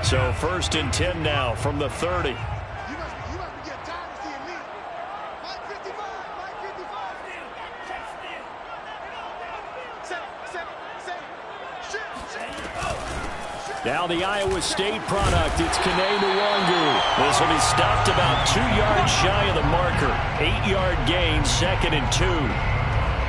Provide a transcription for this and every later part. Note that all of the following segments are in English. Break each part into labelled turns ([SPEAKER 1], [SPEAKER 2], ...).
[SPEAKER 1] So 1st and 10 now from the 30. Now the Iowa State product, it's Kene Nwangu. This will be stopped about 2 yards shy of the marker. 8-yard gain, 2nd and 2.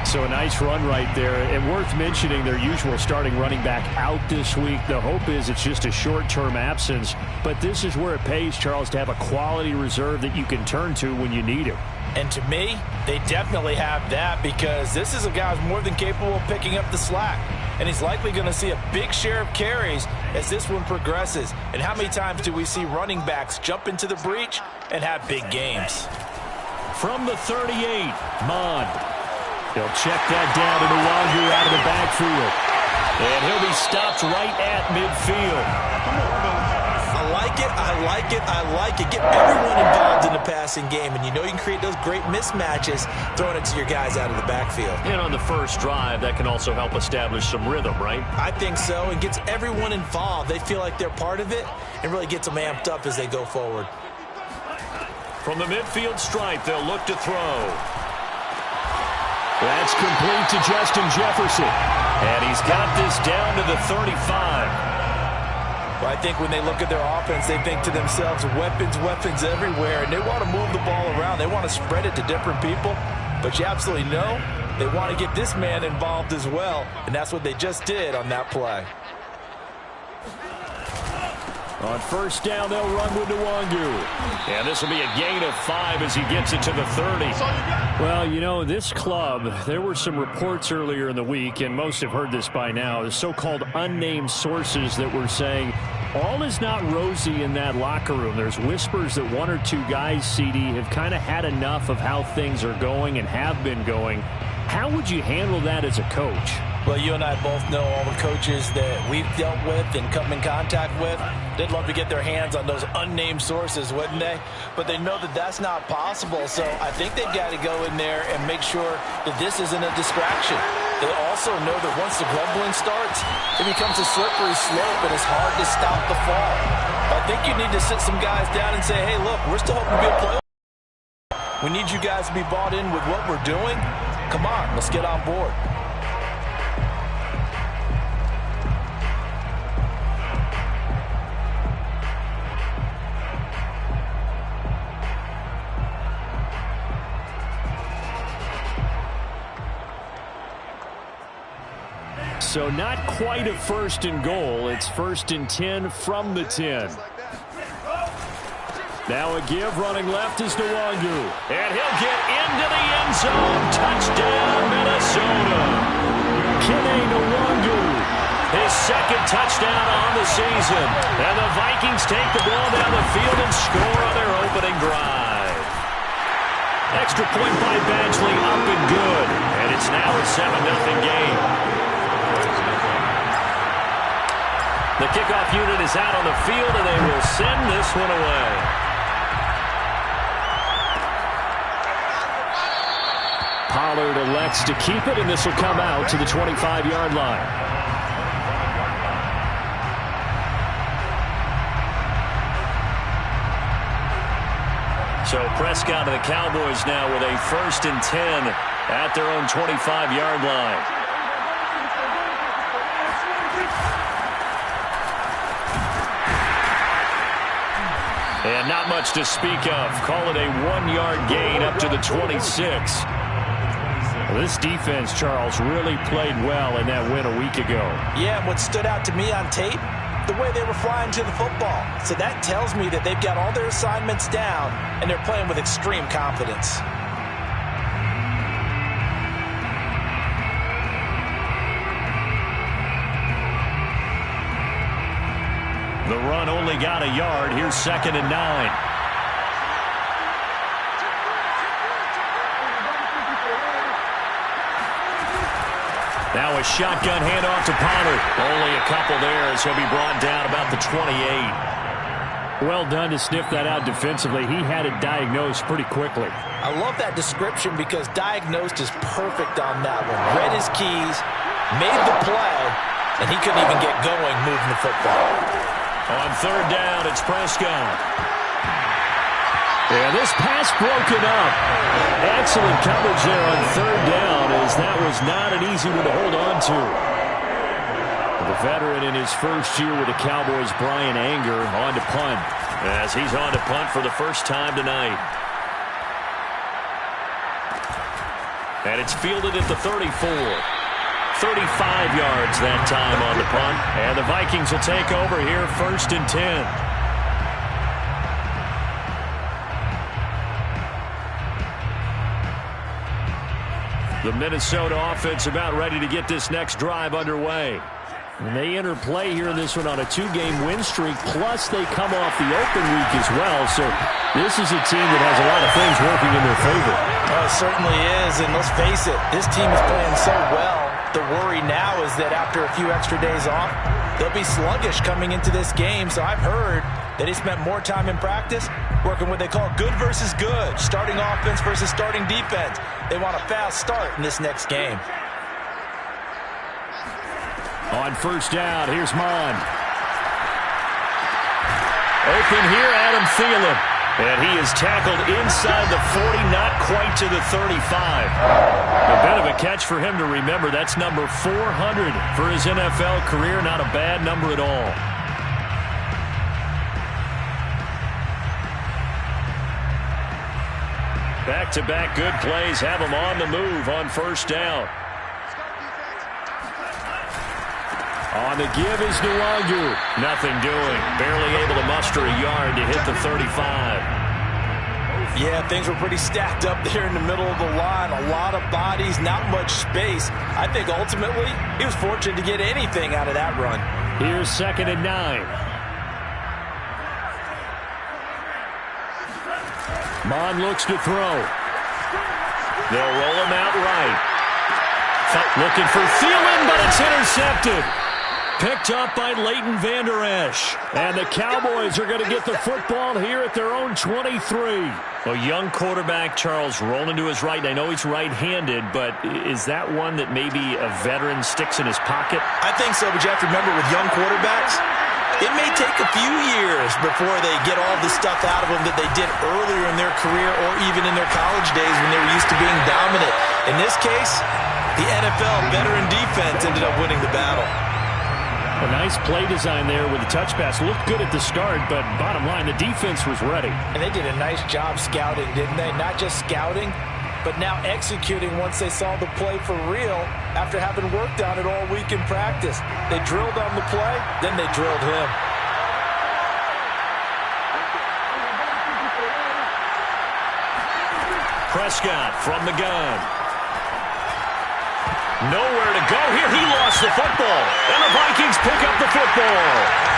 [SPEAKER 1] So a nice run right there. And worth mentioning, their usual starting running back out this week. The hope is it's just a short-term absence. But this is where it pays, Charles, to have a quality reserve that you can turn to when you need him.
[SPEAKER 2] And to me, they definitely have that, because this is a guy who's more than capable of picking up the slack. And he's likely going to see a big share of carries as this one progresses. And how many times do we see running backs jump into the breach and have big games?
[SPEAKER 1] From the 38, Mond. He'll check that down to Nwangu out of the backfield. And he'll be stopped right at midfield.
[SPEAKER 2] I like it, I like it, I like it. Get everyone involved in the passing game, and you know you can create those great mismatches throwing it to your guys out of the backfield.
[SPEAKER 1] And on the first drive, that can also help establish some rhythm, right?
[SPEAKER 2] I think so, and gets everyone involved. They feel like they're part of it, and really gets them amped up as they go forward.
[SPEAKER 1] From the midfield stripe, they'll look to throw. That's complete to Justin Jefferson. And he's got this down to the 35.
[SPEAKER 2] Well, I think when they look at their offense, they think to themselves, weapons, weapons everywhere, and they want to move the ball around. They want to spread it to different people, but you absolutely know they want to get this man involved as well, and that's what they just did on that play.
[SPEAKER 1] On first down, they'll run with Nwangu. And this will be a gain of 5 as he gets it to the 30. Well, you know, this club, there were some reports earlier in the week, and most have heard this by now, the so-called unnamed sources that were saying all is not rosy in that locker room. There's whispers that 1 or 2 guys, CD, have kind of had enough of how things are going and have been going. How would you handle that as a coach?
[SPEAKER 2] Well, you and I both know all the coaches that we've dealt with and come in contact with. They'd love to get their hands on those unnamed sources, wouldn't they? But they know that that's not possible, so I think they've got to go in there and make sure that this isn't a distraction. They also know that once the grumbling starts, it becomes a slippery slope, and it's hard to stop the fall. I think you need to sit some guys down and say, hey, look, we're still hoping to be a playoff. We need you guys to be bought in with what we're doing. Come on, let's get on board.
[SPEAKER 1] So not quite a 1st and goal. It's 1st and 10 from the 10. Now a give, running left is Nwangu. And he'll get into the end zone. Touchdown, Minnesota. Kene Nwangu, his 2nd touchdown on the season. And the Vikings take the ball down the field and score on their opening drive. Extra point by Badgley, up and good. And it's now a 7-0 game. The kickoff unit is out on the field, and they will send this one away. Pollard elects to keep it, and this will come out to the 25-yard line. So Prescott and the Cowboys now with a 1st and 10 at their own 25-yard line. And not much to speak of. Call it a 1-yard gain up to the 26. Well, this defense, Charles, really played well in that win a week ago.
[SPEAKER 2] Yeah, and what stood out to me on tape, the way they were flying to the football. So that tells me that they've got all their assignments down, and they're playing with extreme confidence.
[SPEAKER 1] The run only got a yard. Here's 2nd and 9. Now a shotgun handoff to Pollard. Only a couple there as he'll be brought down about the 28. Well done to sniff that out defensively. He had it diagnosed pretty quickly.
[SPEAKER 2] I love that description because diagnosed is perfect on that one. Read his keys, made the play, and he couldn't even get going moving the football.
[SPEAKER 1] On third down, it's Prescott. And this pass broken up. Excellent coverage there on third down, as that was not an easy one to hold on to. The veteran in his first year with the Cowboys, Brian Anger, on to punt. As he's on to punt for the first time tonight. And it's fielded at the 34. 35 yards that time on the punt. And the Vikings will take over here, 1st and 10. The Minnesota offense about ready to get this next drive underway. And they enter play here in this one on a 2-game win streak, plus they come off the open week as well. So this is a team that has a lot of things working in their favor.
[SPEAKER 2] Oh, it certainly is, and let's face it, this team is playing so well. The worry now is that after a few extra days off, they'll be sluggish coming into this game. So I've heard that he spent more time in practice working what they call good versus good, starting offense versus starting defense. They want a fast start in this next game.
[SPEAKER 1] On first down, here's Mon. Open here, Adam Thielen. And he is tackled inside the 40, not quite to the 35. A bit of a catch for him to remember. That's number 400 for his NFL career. Not a bad number at all. Back-to-back good plays have him on the move on first down. On the give is Nwangu. Nothing doing. Barely able to muster a yard to hit the 35.
[SPEAKER 2] Yeah, things were pretty stacked up there in the middle of the line. A lot of bodies, not much space. I think ultimately he was fortunate to get anything out of that run.
[SPEAKER 1] Here's 2nd and 9. Mon looks to throw. They'll roll him out right. Looking for Thielen, but it's intercepted. Picked up by Leighton Vander Esch. And the Cowboys are going to get the football here at their own 23. A young quarterback, Charles, rolling to his right. I know he's right-handed, but is that one that maybe a veteran sticks in his pocket?
[SPEAKER 2] I think so, but you have to remember with young quarterbacks, it may take a few years before they get all the stuff out of them that they did earlier in their career or even in their college days when they were used to being dominant. In this case, the NFL veteran defense ended up winning the battle.
[SPEAKER 1] A nice play design there with the touch pass. Looked good at the start, but bottom line, the defense was ready.
[SPEAKER 2] And they did a nice job scouting, didn't they? Not just scouting, but now executing once they saw the play for real after having worked on it all week in practice. They drilled on the play, then they drilled him.
[SPEAKER 1] Prescott from the gun. Nowhere to go here. He lost the football. And the Vikings pick up the football.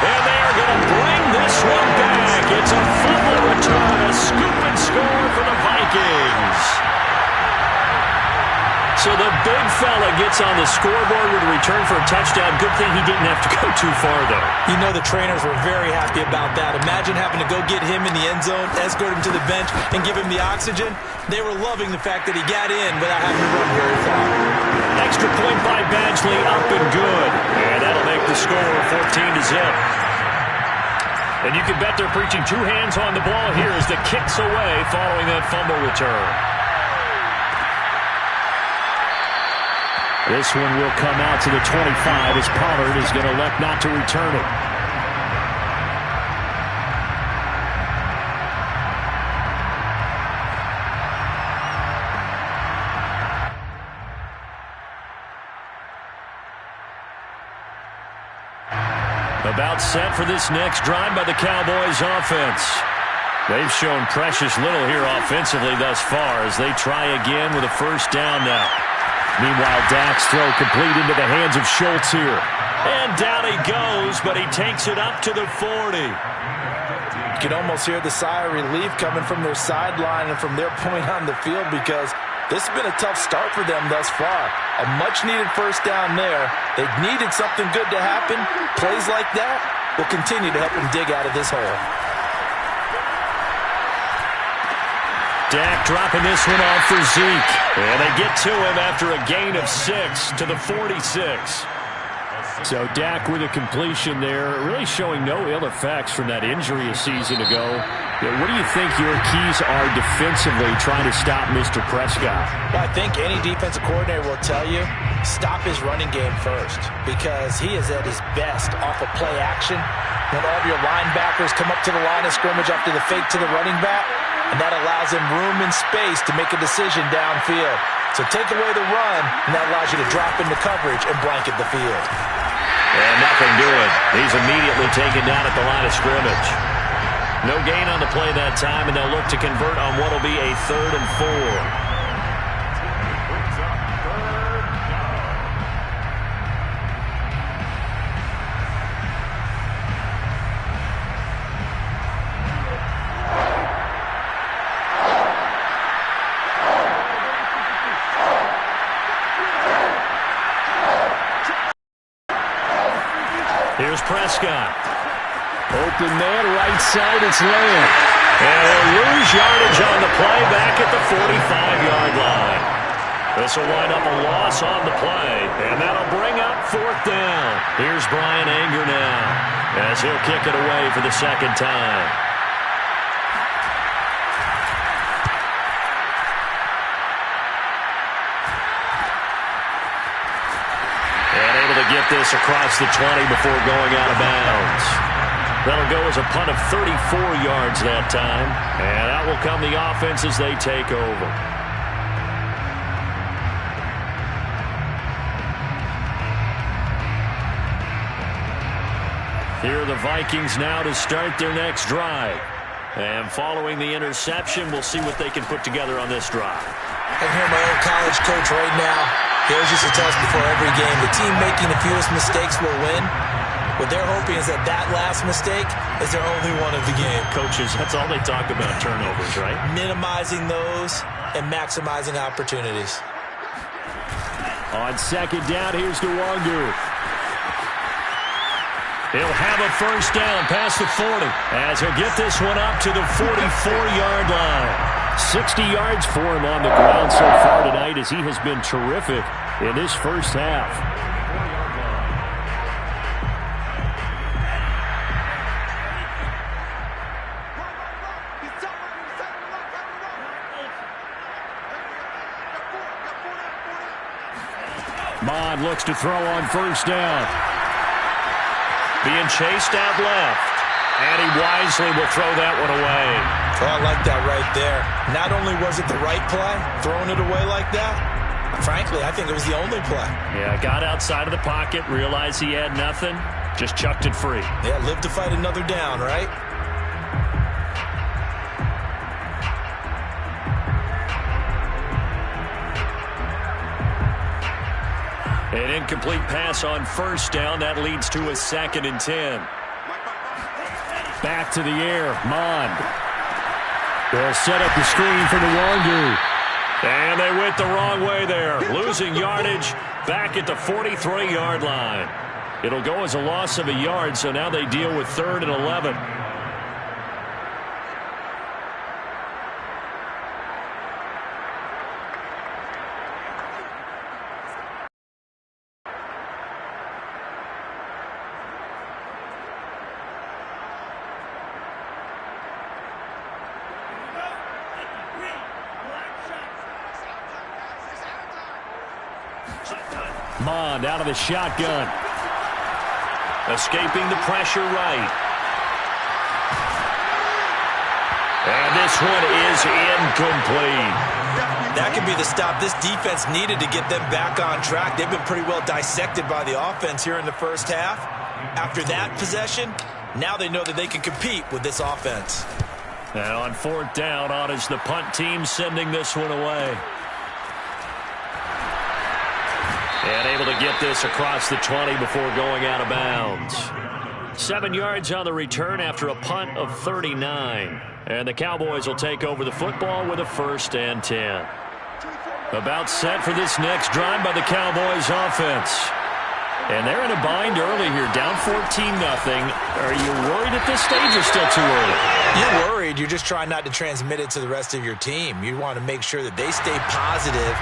[SPEAKER 1] And they are going to bring this one back. It's a fumble return, a scoop and score for the Vikings. So the big fella gets on the scoreboard with a return for a touchdown. Good thing he didn't have to go too far, though.
[SPEAKER 2] You know the trainers were very happy about that. Imagine having to go get him in the end zone, escort him to the bench, and give him the oxygen. They were loving the fact that he got in without having to run very far.
[SPEAKER 1] Extra point by Badgley, up and good. And that'll make the score 14-0. And you can bet they're preaching two hands on the ball here as the kick's away following that fumble return. This one will come out to the 25 as Pollard is going to elect not to return it. About set for this next drive by the Cowboys offense. They've shown precious little here offensively thus far as they try again with a first down now. Meanwhile, Dak's throw complete into the hands of Schultz here. And down he goes, but he takes it up to the 40.
[SPEAKER 2] You can almost hear the sigh of relief coming from their sideline and from their point on the field because this has been a tough start for them thus far. A much-needed first down there. They needed something good to happen. Plays like that will continue to help them dig out of this hole.
[SPEAKER 1] Dak dropping this one off for Zeke. And they get to him after a gain of 6 to the 46. So Dak with a completion there, really showing no ill effects from that injury a season ago. What do you think your keys are defensively trying to stop Mr. Prescott?
[SPEAKER 2] Well, I think any defensive coordinator will tell you, stop his running game first, because he is at his best off of play action when all of your linebackers come up to the line of scrimmage after the fake to the running back, and that allows him room and space to make a decision downfield. So take away the run, and that allows you to drop into coverage and blanket the field.
[SPEAKER 1] And nothing doing. He's immediately taken down at the line of scrimmage. No gain on the play that time, and they'll look to convert on what will be a 3rd and 4. Here's Prescott. Open man, right side, it's Lamb. And they'll lose yardage on the play back at the 45-yard line. This will wind up a loss on the play, and that'll bring up 4th down. Here's Brian Anger now, as he'll kick it away for the 2nd time. Get this across the 20 before going out of bounds. That'll go as a punt of 34 yards that time, and out will come the offense as they take over. Here are the Vikings now to start their next drive. And following the interception, we'll see what they can put together on this drive.
[SPEAKER 2] I can hear my old college coach right now. He always used to tell us before every game, the team making the fewest mistakes will win. What they're hoping is that that last mistake is their only one of the game.
[SPEAKER 1] Coaches, that's all they talk about, turnovers, right?
[SPEAKER 2] Minimizing those and maximizing opportunities.
[SPEAKER 1] On 2nd down, here's Nwangu. He'll have a 1st down past the 40 as he'll get this one up to the 44-yard line. 60 yards for him on the ground so far tonight as he has been terrific in this first half. Mond looks to throw on 1st down. Being chased out left. And he wisely will throw that one away.
[SPEAKER 2] Oh, I like that right there. Not only was it the right play, throwing it away like that, frankly, I think it was the only play.
[SPEAKER 1] Yeah, got outside of the pocket, realized he had nothing, just chucked it free.
[SPEAKER 2] Yeah, live to fight another down, right?
[SPEAKER 1] An incomplete pass on 1st down. That leads to a 2nd and 10. Back to the air, Mond. They'll set up the screen for Nwangu. And they went the wrong way there. Losing yardage back at the 43-yard line. It'll go as a loss of a yard, so now they deal with 3rd and 11. Mond out of the shotgun. Escaping the pressure right. And this one is incomplete.
[SPEAKER 2] That could be the stop this defense needed to get them back on track. They've been pretty well dissected by the offense here in the first half. After that possession, now they know that they can compete with this offense.
[SPEAKER 1] And on 4th down, on is the punt team sending this one away. And able to get this across the 20 before going out of bounds. 7 yards on the return after a punt of 39. And the Cowboys will take over the football with a 1st and 10. About set for this next drive by the Cowboys offense. And they're in a bind early here, down 14-0. Are you worried at this stage or still too early?
[SPEAKER 2] You're worried. You're just trying not to transmit it to the rest of your team. You want to make sure that they stay positive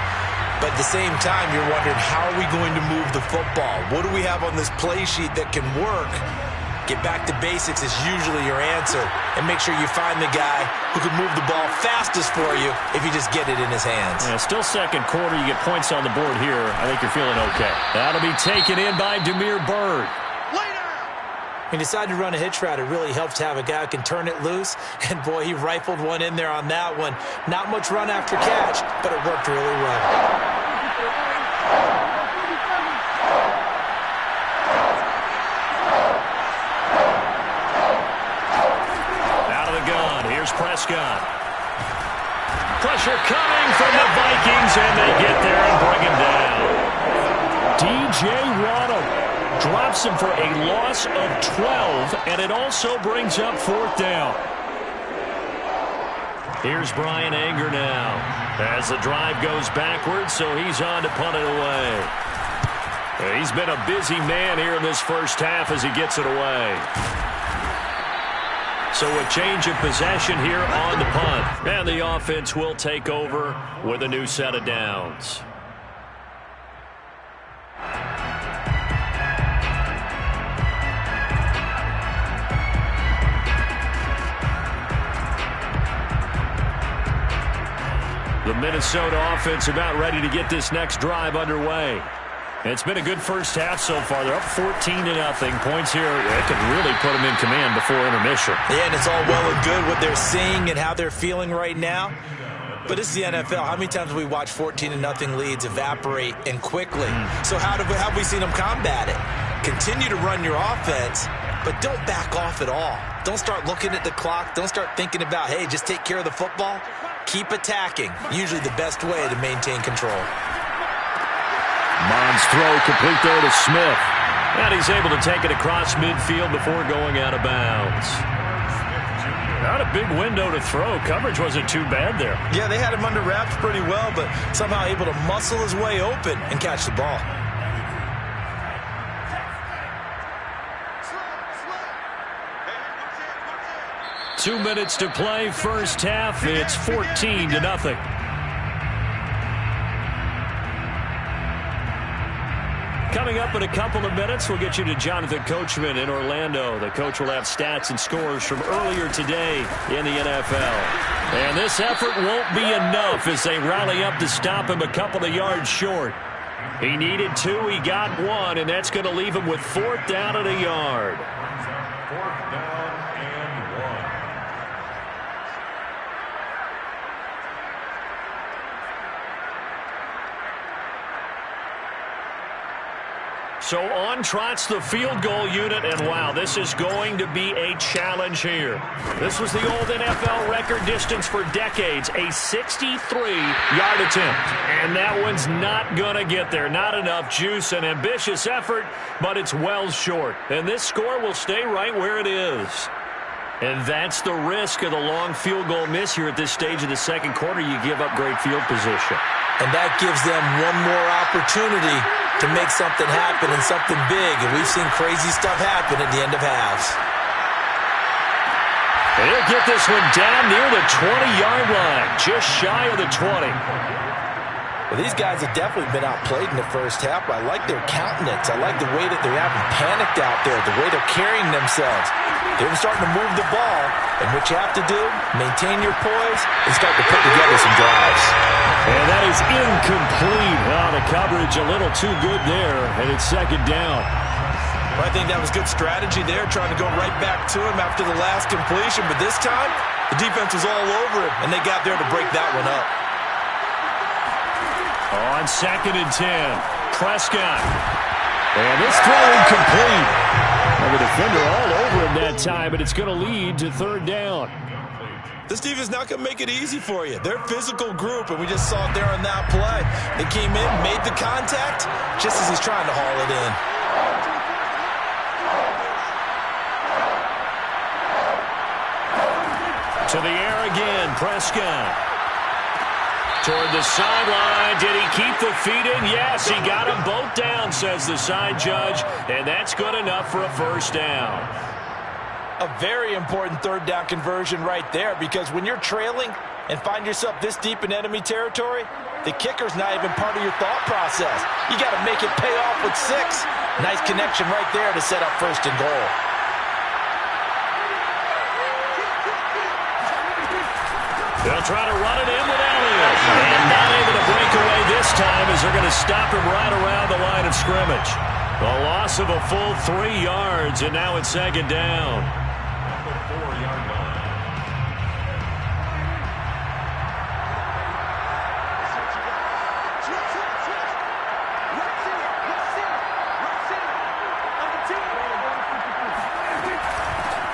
[SPEAKER 2] But at the same time, you're wondering, how are we going to move the football? What do we have on this play sheet that can work? Get back to basics is usually your answer. And make sure you find the guy who can move the ball fastest for you if you just get it in his hands.
[SPEAKER 1] Yeah, still second quarter. You get points on the board here. I think you're feeling okay. That'll be taken in by Demir Bird.
[SPEAKER 2] He decided to run a hitch route. It really helps to have a guy who can turn it loose. And, boy, he rifled one in there on that one. Not much run after catch, but it worked really well.
[SPEAKER 1] Out of the gun. Here's Prescott. Pressure coming from the Vikings, and they get there and bring him down. D.J. Waddle drops him for a loss of 12, and it also brings up fourth down. Here's Brian Anger now as the drive goes backwards, so he's on to punt it away. He's been a busy man here in this first half as he gets it away. So a change of possession here on the punt, and the offense will take over with a new set of downs. The Minnesota offense about ready to get this next drive underway. It's been a good first half so far. They're up 14-0. Points here, it could really put them in command before intermission.
[SPEAKER 2] Yeah, and it's all well and good what they're seeing and how they're feeling right now. But this is the NFL. How many times have we watched 14-0 leads evaporate and quickly? So how have we seen them combat it? Continue to run your offense, but don't back off at all. Don't start looking at the clock. Don't start thinking about, hey, just take care of the football. Keep attacking. Usually the best way to maintain control.
[SPEAKER 1] Mond's throw complete there to Smith. And he's able to take it across midfield before going out of bounds. Not a big window to throw. Coverage wasn't too bad there.
[SPEAKER 2] Yeah, they had him under wraps pretty well, but somehow able to muscle his way open and catch the ball.
[SPEAKER 1] Two minutes to play, first half. It's 14-0. Coming up in a couple of minutes, we'll get you to Jonathan Coachman in Orlando. The coach will have stats and scores from earlier today in the NFL. And this effort won't be enough as they rally up to stop him a couple of yards short. He needed two, he got one, and that's going to leave him with fourth down and a yard.
[SPEAKER 3] Fourth down and 1.
[SPEAKER 1] So on trots the field goal unit, and wow, this is going to be a challenge here. This was the old NFL record distance for decades, a 63-yard attempt. And that one's not going to get there. Not enough juice, an ambitious effort, but it's well short. And this score will stay right where it is. And that's the risk of the long field goal miss here at this stage of the second quarter. You give up great field position.
[SPEAKER 2] And that gives them one more opportunity to make something happen and something big. And we've seen crazy stuff happen at the end of halves.
[SPEAKER 1] And he'll get this one down near the 20-yard line, just shy of the 20.
[SPEAKER 2] Well, these guys have definitely been outplayed in the first half, but I like their countenance. I like the way that they're having panicked out there, the way they're carrying themselves. They're starting to move the ball, and what you have to do, maintain your poise and start to put together some drives.
[SPEAKER 1] And that is incomplete. Well, the coverage a little too good there, and it's second down.
[SPEAKER 2] Well, I think that was good strategy there, trying to go right back to him after the last completion, but this time, the defense was all over him, and they got there to break that one up.
[SPEAKER 1] On second and 10, Prescott. And this throw incomplete. And the defender all over him that time, but it's going to lead to third down.
[SPEAKER 2] This defense is not going to make it easy for you. They're a physical group, and we just saw it there on that play. They came in, made the contact, just as he's trying to haul it in.
[SPEAKER 1] To the air again, Prescott. Toward the sideline. Did he keep the feet in? Yes, he got them both down, says the side judge, and that's good enough for a first down.
[SPEAKER 2] A very important third down conversion right there, because when you're trailing, and find yourself this deep in enemy territory, the kicker's not even part of your thought process. You got to make it pay off with 6. Nice connection right there to set up 1st and goal.
[SPEAKER 1] They'll try to run it in with Elliott. And not able to break away this time as they're going to stop him right around the line of scrimmage. A loss of a full 3 yards, and now it's 2nd down.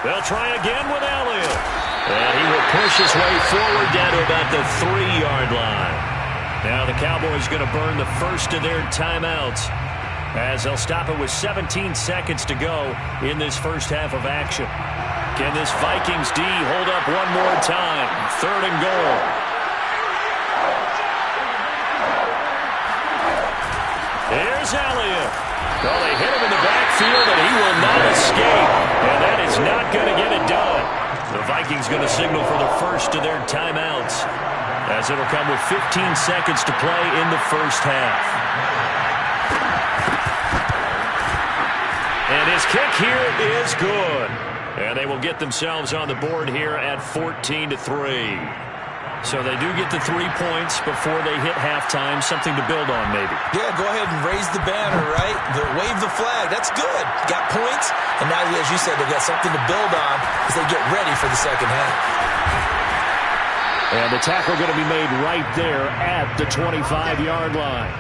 [SPEAKER 1] They'll try again with Elliott. And he will push his way forward down to about the 3-yard line. Now the Cowboys going to burn the first of their timeouts as they'll stop it with 17 seconds to go in this first half of action. Can this Vikings D hold up one more time? 3rd and goal. Here's Elliott. Well, they hit him in the backfield, and he will not escape. And that is not going to get it done. The Vikings going to signal for the first of their timeouts, as it'll come with 15 seconds to play in the first half. And his kick here is good. And they will get themselves on the board here at 14-3. So they do get the 3 points before they hit halftime. Something to build on, maybe.
[SPEAKER 2] Yeah, go ahead and raise the banner, right? Wave the flag. That's good. Got points. And now, as you said, they've got something to build on as they get ready for the second half.
[SPEAKER 1] And the tackle going to be made right there at the 25-yard line.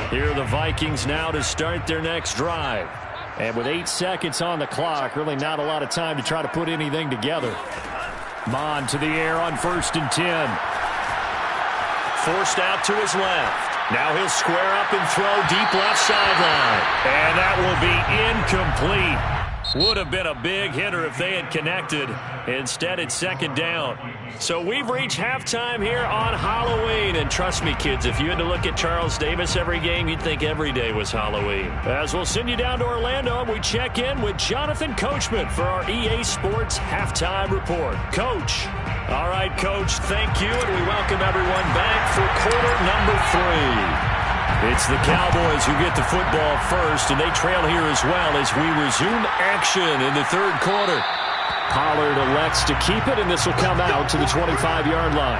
[SPEAKER 1] Here are the Vikings now to start their next drive. And with 8 seconds on the clock, really not a lot of time to try to put anything together. Mon to the air on 1st and 10. Forced out to his left. Now he'll square up and throw deep left sideline. And that will be incomplete. Would have been a big hitter if they had connected. Instead, it's 2nd down. So we've reached halftime here on Halloween. And trust me, kids, if you had to look at Charles Davis every game, you'd think every day was Halloween. As we'll send you down to Orlando, we check in with Jonathan Coachman for our EA Sports Halftime Report. Coach. All right, Coach, thank you, and we welcome everyone back for quarter number 3. It's the Cowboys who get the football first, and they trail here as well as we resume action in the 3rd quarter. Pollard elects to keep it, and this will come out to the 25-yard line.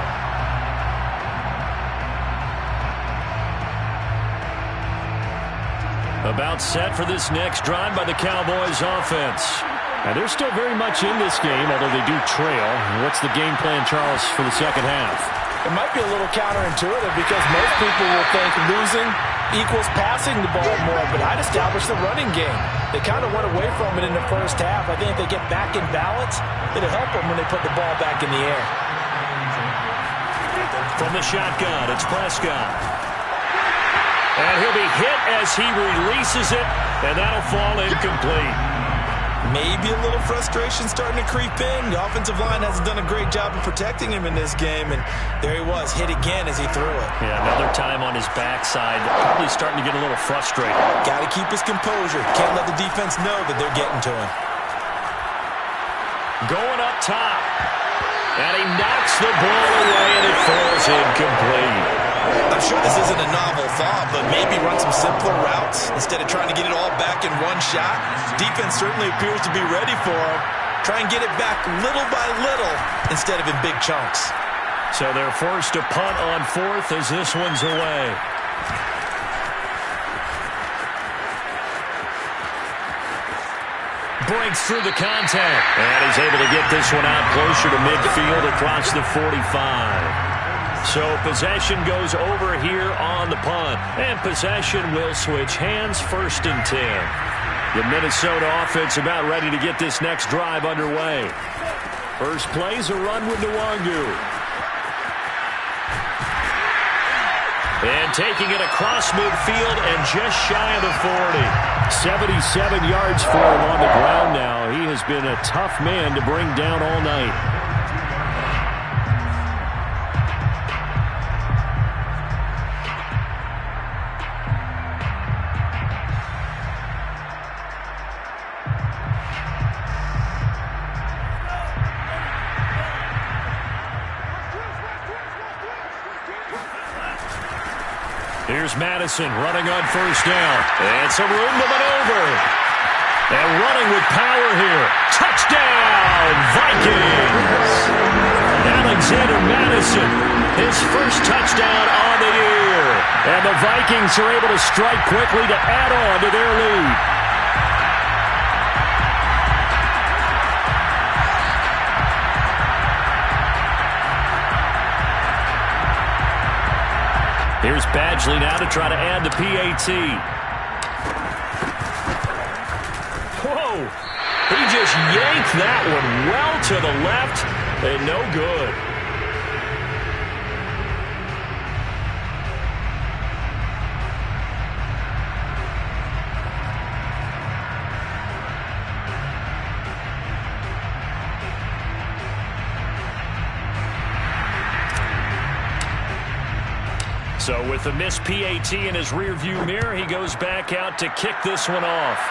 [SPEAKER 1] About set for this next drive by the Cowboys offense. And they're still very much in this game, although they do trail. What's the game plan, Charles, for the second half?
[SPEAKER 2] It might be a little counterintuitive because most people will think losing equals passing the ball more, but I'd establish the running game. They kind of went away from it in the first half. I think if they get back in balance, it'll help them when they put the ball back in the air.
[SPEAKER 1] From the shotgun, it's Prescott. And he'll be hit as he releases it, and that'll fall incomplete.
[SPEAKER 2] Maybe a little frustration starting to creep in. The offensive line hasn't done a great job of protecting him in this game, and there he was, hit again as he threw it.
[SPEAKER 1] Yeah, another time on his backside, probably starting to get a little frustrated.
[SPEAKER 2] Got to keep his composure. Can't let the defense know that they're getting to him.
[SPEAKER 1] Going up top, and he knocks the ball away, and it falls incomplete.
[SPEAKER 2] I'm sure this isn't a novel thought, but maybe run some simpler routes instead of trying to get it all back in one shot. Defense certainly appears to be ready for him. Try and get it back little by little instead of in big chunks.
[SPEAKER 1] So they're forced to punt on 4th as this one's away. Breaks through the contact, and he's able to get this one out closer to midfield across the 45. So possession goes over here on the punt. And possession will switch hands, 1st and 10. The Minnesota offense about ready to get this next drive underway. First play's a run with Nwangu. And taking it across midfield and just shy of the 40. 77 yards for him on the ground now. He has been a tough man to bring down all night. Here's Madison running on first down. And some room to maneuver. And running with power here. Touchdown, Vikings! Alexander Madison, his first touchdown on the year. And the Vikings are able to strike quickly to add on to their lead. Here's Badgley now to try to add the PAT. Whoa! He just yanked that one well to the left and no good. So with the missed PAT in his rearview mirror, he goes back out to kick this one off.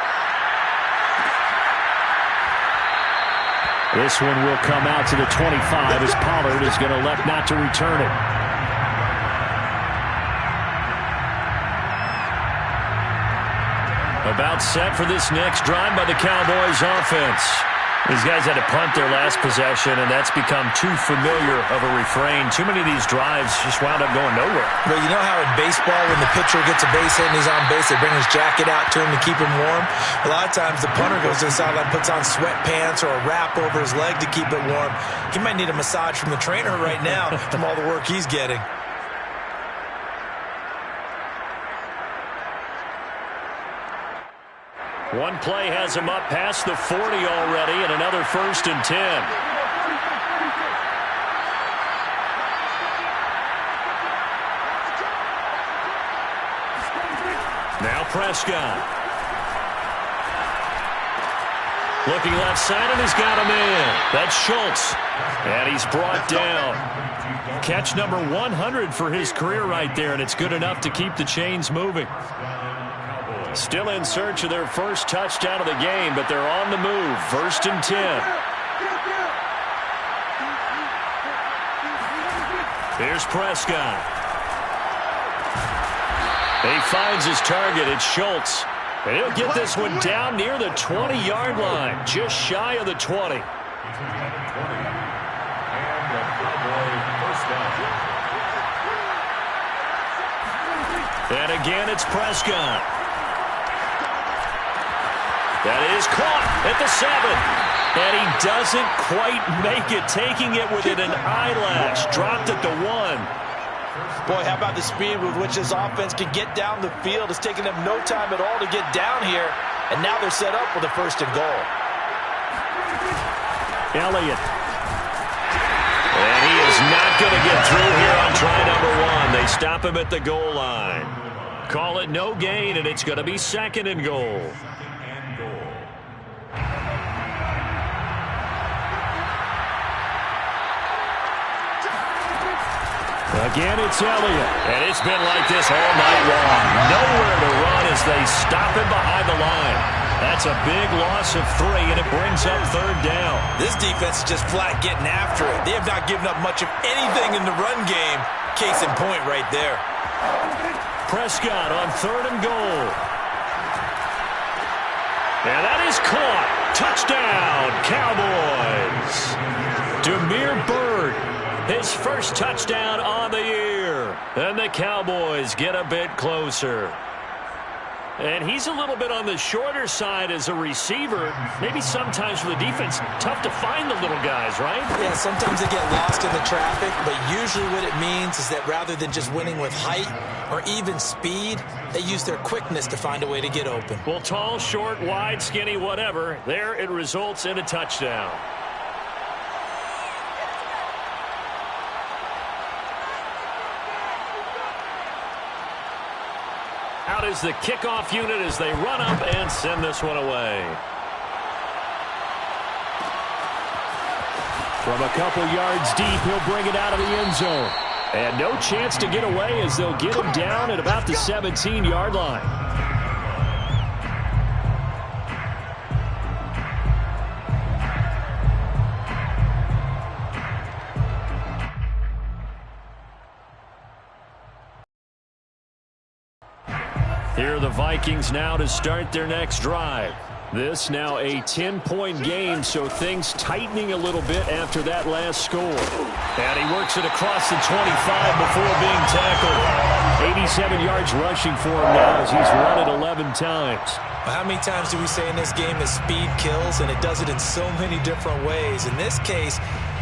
[SPEAKER 1] This one will come out to the 25 as Pollard is going to elect not to return it. About set for this next drive by the Cowboys offense. These guys had to punt their last possession, and that's become too familiar of a refrain. Too many of these drives just wound up going nowhere.
[SPEAKER 2] Well, you know how in baseball, when the pitcher gets a base hit and he's on base, they bring his jacket out to him to keep him warm? A lot of times the punter goes to the sideline, puts on sweatpants or a wrap over his leg to keep it warm. He might need a massage from the trainer right now from all the work he's getting.
[SPEAKER 1] One play has him up past the 40 already, and another 1st and 10. Now Prescott. Looking left side, and he's got a man. That's Schultz. And he's brought down. Catch number 100 for his career right there, and it's good enough to keep the chains moving. Still in search of their first touchdown of the game, but they're on the move. 1st and 10. Here's Prescott. He finds his target. It's Schultz. And he'll get this one down near the 20-yard line, just shy of the 20. And again, it's Prescott. That is caught at the 7. And he doesn't quite make it, taking it within an eyelash. Dropped at the 1.
[SPEAKER 2] Boy, how about the speed with which this offense can get down the field? It's taken them no time at all to get down here. And now they're set up with a 1st and goal.
[SPEAKER 1] Elliott. And he is not going to get through here on try number 1. They stop him at the goal line. Call it no gain, and it's going to be 2nd and goal. Again, it's Elliott. And it's been like this all night long. Nowhere to run as they stop him behind the line. That's a big loss of 3, and it brings up 3rd down.
[SPEAKER 2] This defense is just flat getting after it. They have not given up much of anything in the run game. Case in point right there.
[SPEAKER 1] Prescott on 3rd and goal. And that is caught. Touchdown, Cowboys. Damiere Byrd. His first touchdown on the year. And the Cowboys get a bit closer. And he's a little bit on the shorter side as a receiver. Maybe sometimes for the defense, tough to find the little guys, right?
[SPEAKER 2] Yeah, sometimes they get lost in the traffic, but usually what it means is that rather than just winning with height or even speed, they use their quickness to find a way to get open.
[SPEAKER 1] Well, tall, short, wide, skinny, whatever, there it results in a touchdown. Out is the kickoff unit as they run up and send this one away. From a couple yards deep, he'll bring it out of the end zone. And no chance to get away as they'll get him down at about the 17-yard line. Here are the Vikings now to start their next drive. This now a 10-point game, so things tightening a little bit after that last score. And he works it across the 25 before being tackled. 87 yards rushing for him now as he's run it 11 times.
[SPEAKER 2] How many times do we say in this game that speed kills, and it does it in so many different ways? In this case,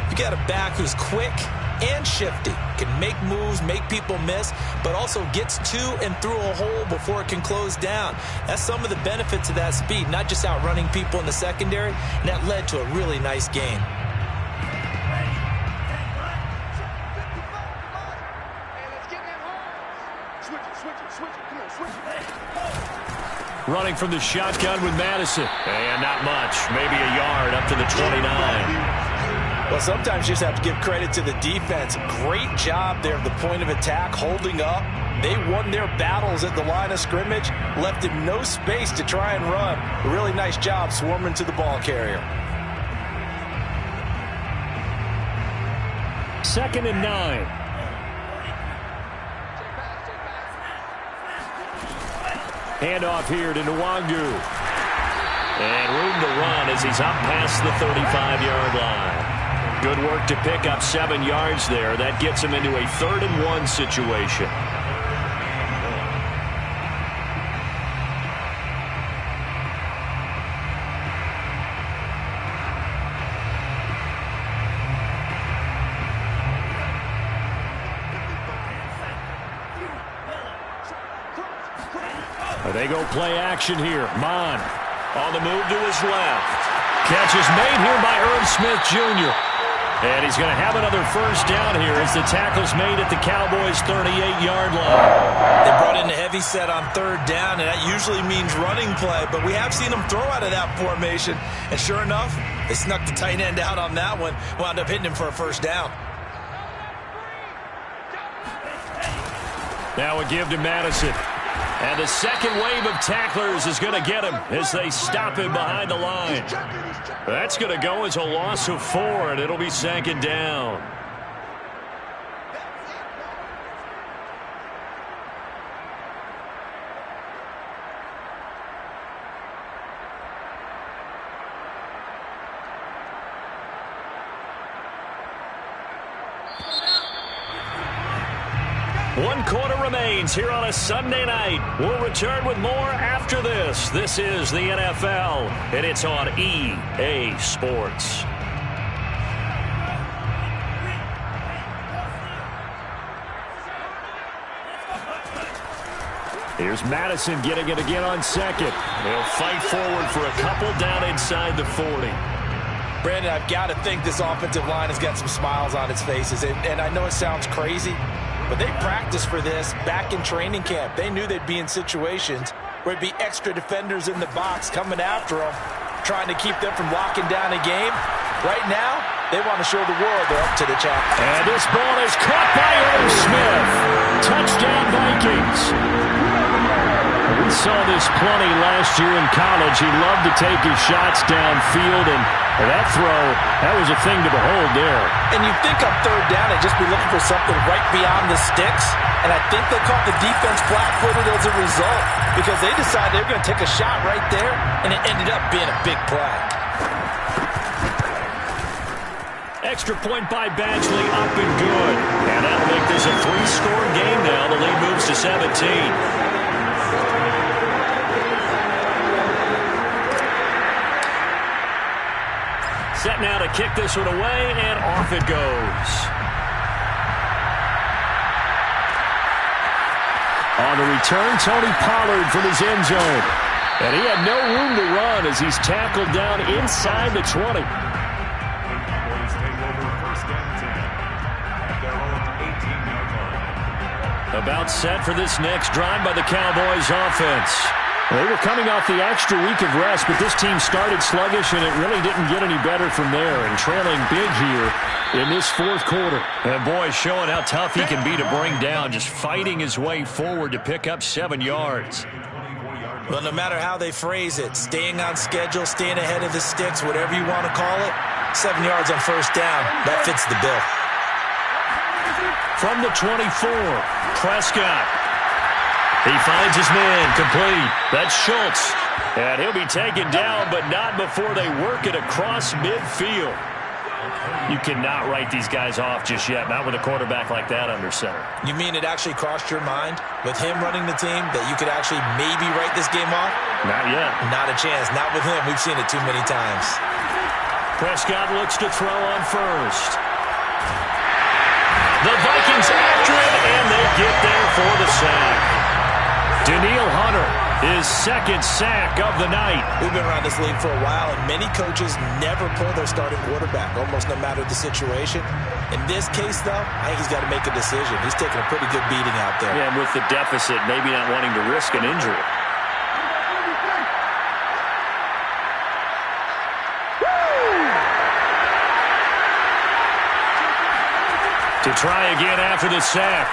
[SPEAKER 2] you got a back who's quick and shifty, can make moves, make people miss, but also gets to and through a hole before it can close down. That's some of the benefits of that speed, not just outrunning people in the secondary, and that led to a really nice game.
[SPEAKER 1] Running from the shotgun with Madison. And not much, maybe a yard up to the 29.
[SPEAKER 2] Well, sometimes you just have to give credit to the defense. Great job there at the point of attack, holding up. They won their battles at the line of scrimmage, left him no space to try and run. A really nice job swarming to the ball carrier.
[SPEAKER 1] 2nd and 9. Handoff here to Nwangu. And room to run as he's up past the 35-yard line. Good work to pick up 7 yards there. That gets him into a 3rd and 1 situation. They go play action here. Mon on the move to his left. Catch is made here by Irv Smith Jr. And he's going to have another first down here as the tackle's made at the Cowboys' 38-yard line.
[SPEAKER 2] They brought in a heavy set on 3rd down, and that usually means running play. But we have seen them throw out of that formation. And sure enough, they snuck the tight end out on that one. Wound up hitting him for a first down.
[SPEAKER 1] Now a give to Madison. And the second wave of tacklers is going to get him as they stop him behind the line. That's going to go as a loss of 4, and it'll be 2nd down. One quarter remains here on a Sunday night. We'll return with more after this. This is the NFL, and it's on EA Sports. Here's Madison getting it again on 2nd. He'll fight forward for a couple down inside the 40.
[SPEAKER 2] Brandon, I've got to think this offensive line has got some smiles on its faces. And I know it sounds crazy, but they practiced for this back in training camp. They knew they'd be in situations where it'd be extra defenders in the box coming after them, trying to keep them from locking down a game. Right now, they want to show the world they're up to the challenge.
[SPEAKER 1] And this ball is caught by Irv Smith. Touchdown, Vikings. We saw this plenty last year in college. He loved to take his shots downfield, and that throw, that was a thing to behold there.
[SPEAKER 2] And you think on 3rd down, they'd just be looking for something right beyond the sticks. And I think they caught the defense flat-footed as a result because they decided they were going to take a shot right there, and it ended up being a big play.
[SPEAKER 1] Extra point by Badgley, up and good. And that'll make this a 3-score game now. The lead moves to 17. Set now to kick this one away, and off it goes. On the return, Tony Pollard from his end zone. And he had no room to run as he's tackled down inside the 20. About set for this next drive by the Cowboys offense. They were coming off the extra week of rest, but this team started sluggish, and it really didn't get any better from there, and trailing big here in this fourth quarter. And boy, showing how tough he can be to bring down, just fighting his way forward to pick up 7 yards.
[SPEAKER 2] Well, no matter how they phrase it, staying on schedule, staying ahead of the sticks, whatever you want to call it, 7 yards on first down, that fits the bill.
[SPEAKER 1] From the 24, Prescott. He finds his man, complete. That's Schultz. And he'll be taken down, but not before they work it across midfield. You cannot write these guys off just yet, not with a quarterback like that under center.
[SPEAKER 2] You mean it actually crossed your mind, with him running the team, that you could actually maybe write this game off?
[SPEAKER 1] Not yet.
[SPEAKER 2] Not a chance. Not with him. We've seen it too many times.
[SPEAKER 1] Prescott looks to throw on first. The Vikings after it, and they get there for the sack. Daniil Hunter, his second sack of the night.
[SPEAKER 2] We've been around this league for a while, and many coaches never pull their starting quarterback, almost no matter the situation. In this case, though, I think he's got to make a decision. He's taking a pretty good beating out there.
[SPEAKER 1] Yeah, and with the deficit, maybe not wanting to risk an injury. To try again after the sack,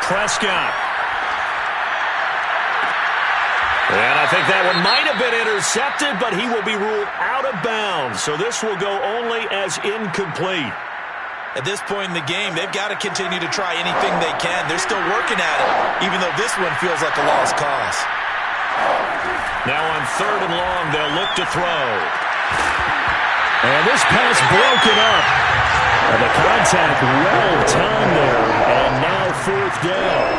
[SPEAKER 1] Prescott. And I think that one might have been intercepted, but he will be ruled out of bounds. So this will go only as incomplete.
[SPEAKER 2] At this point in the game, they've got to continue to try anything they can. They're still working at it, even though this one feels like a lost cause.
[SPEAKER 1] Now on 3rd and long, they'll look to throw. And this pass broken up. And the contact well timed there. And now 4th down.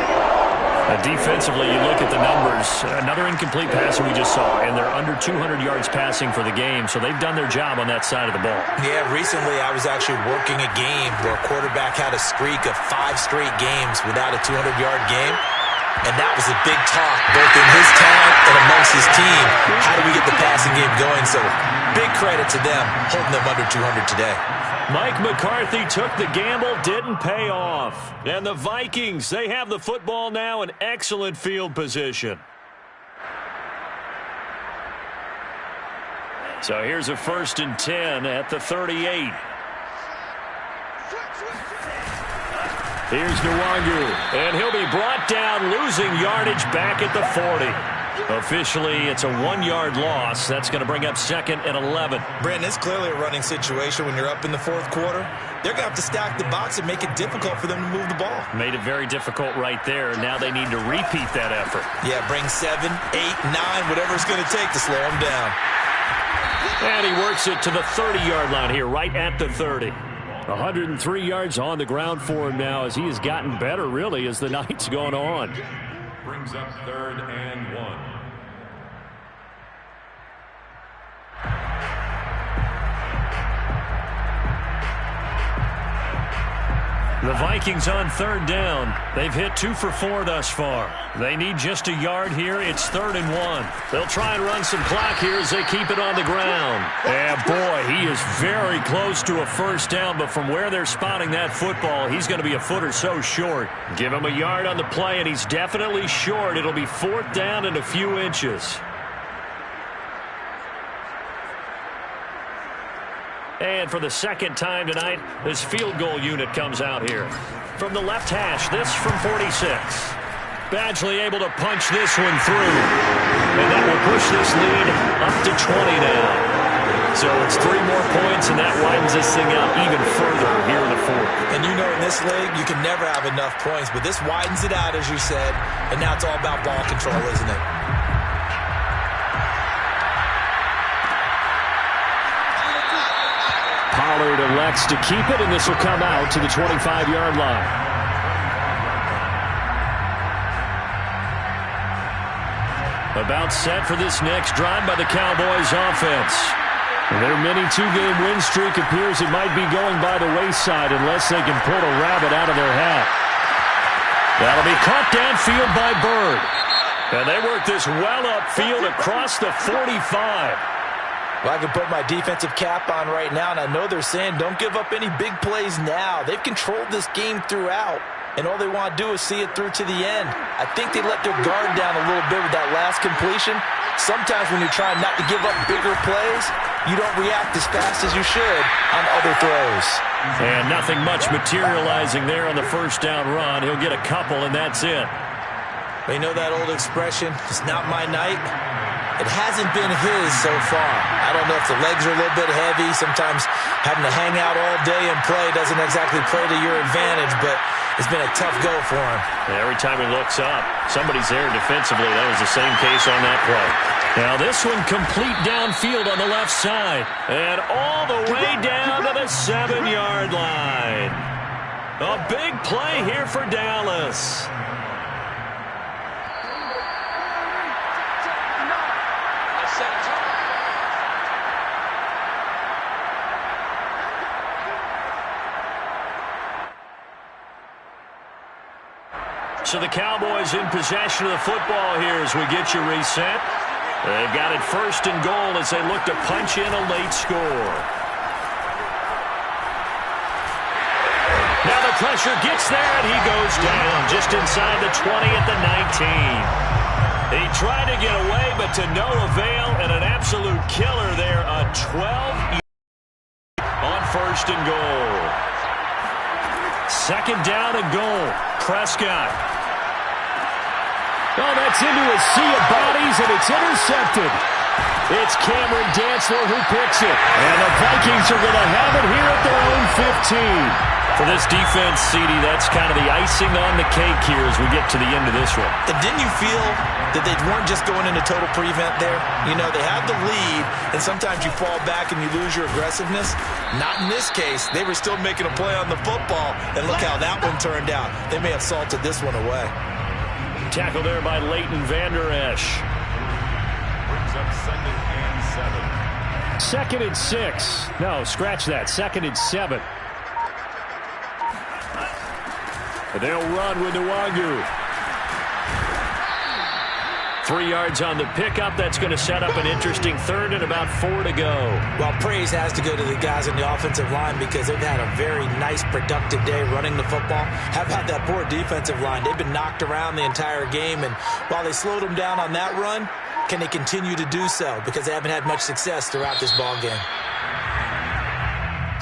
[SPEAKER 1] Defensively, you look at the numbers. Another incomplete pass that we just saw, and they're under 200 yards passing for the game, so they've done their job on that side of the ball.
[SPEAKER 2] Yeah, recently I was actually working a game where a quarterback had a streak of 5 straight games without a 200-yard game, and that was a big talk, both in his town and amongst his team. How do we get the passing game going? So big credit to them holding them under 200 today.
[SPEAKER 1] Mike McCarthy took the gamble, didn't pay off. And the Vikings, they have the football now in excellent field position. So here's a 1st and 10 at the 38. Here's Nwangu, and he'll be brought down, losing yardage back at the 40. Officially, it's a 1-yard loss. That's going to bring up 2nd and 11.
[SPEAKER 2] Brandon, it's clearly a running situation when you're up in the 4th quarter. They're going to have to stack the box and make it difficult for them to move the ball.
[SPEAKER 1] Made it very difficult right there. Now they need to repeat that effort.
[SPEAKER 2] Yeah, bring 7, 8, 9, whatever it's going to take to slow them down.
[SPEAKER 1] And he works it to the 30-yard line here, right at the 30. 103 yards on the ground for him now as he has gotten better, really, as the night's gone on.
[SPEAKER 3] Brings up 3rd and 1.
[SPEAKER 1] The Vikings on 3rd down. They've hit 2 for 4 thus far. They need just a yard here. It's 3rd and 1. They'll try and run some clock here as they keep it on the ground. And boy, he is very close to a 1st down, but from where they're spotting that football, he's going to be a foot or so short. Give him a yard on the play, and he's definitely short. It'll be 4th down and a few inches. And for the 2nd time tonight, this field goal unit comes out here. From the left hash, this from 46. Badgley able to punch this one through. And that will push this lead up to 20 now. So it's 3 more points, and that widens this thing out even further here in the 4th.
[SPEAKER 2] And you know in this league, you can never have enough points, but this widens it out, as you said, and now it's all about ball control, isn't it?
[SPEAKER 1] Pollard elects to keep it, and this will come out to the 25-yard line. About set for this next drive by the Cowboys offense. Their mini 2-game win streak appears it might be going by the wayside unless they can pull a rabbit out of their hat. That'll be caught downfield by Bird. And they work this well upfield across the 45.
[SPEAKER 2] Well, I can put my defensive cap on right now, and I know they're saying don't give up any big plays now. They've controlled this game throughout. and all they want to do is see it through to the end. I think they let their guard down a little bit with that last completion. Sometimes when you're trying not to give up bigger plays, you don't react as fast as you should on other throws.
[SPEAKER 1] And nothing much materializing there on the first down run. He'll get a couple, and that's it.
[SPEAKER 2] You know that old expression, it's not my night? It hasn't been his so far. I don't know if the legs are a little bit heavy. Sometimes having to hang out all day and play doesn't exactly play to your advantage, but it's been a tough go for him.
[SPEAKER 1] And every time he looks up, somebody's there defensively. That was the same case on that play. Now this one complete downfield on the left side. And all the way down to the 7-yard line. A big play here for Dallas. So the Cowboys in possession of the football here as we get you reset. They've got it 1st and goal as they look to punch in a late score. Now the pressure gets there, and he goes down just inside the 20 at the 19. He tried to get away, but to no avail, and an absolute killer there, a 12 on 1st and goal. 2nd down and goal. Prescott. Oh, that's into a sea of bodies, and it's intercepted. It's Cameron Dantzler who picks it. And the Vikings are going to have it here at their own 15. For this defense, CD, that's kind of the icing on the cake here as we get to the end of this one.
[SPEAKER 2] And didn't you feel that they weren't just going into total prevent there? You know, they had the lead, and sometimes you fall back and you lose your aggressiveness. Not in this case. They were still making a play on the football, and look how that one turned out. They may have salted this one away.
[SPEAKER 1] Tackle there by Leighton Vander Esch.
[SPEAKER 3] Brings up 2nd and 7.
[SPEAKER 1] 2nd and 6. No, scratch that. 2nd and 7. And they'll run with Nwangu. 3 yards on the pickup. That's going to set up an interesting 3rd and about 4 to go.
[SPEAKER 2] Well, praise has to go to the guys on the offensive line because they've had a very nice, productive day running the football. How about that poor defensive line? They've been knocked around the entire game, and while they slowed them down on that run, can they continue to do so? Because they haven't had much success throughout this ball game.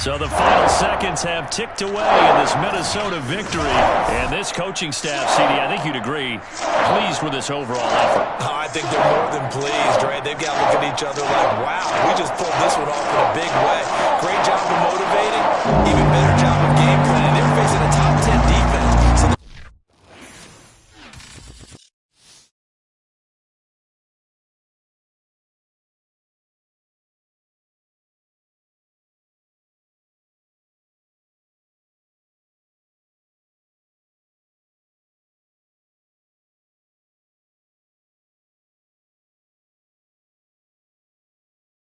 [SPEAKER 1] So the final seconds have ticked away in this Minnesota victory. And this coaching staff, CD, I think you'd agree, pleased with this overall effort.
[SPEAKER 2] Oh, I think they're more than pleased, right? They've got to look at each other like, wow, we just pulled this one off in a big way. Great job of motivating, even better job of game planning. They're facing a top 10 defense.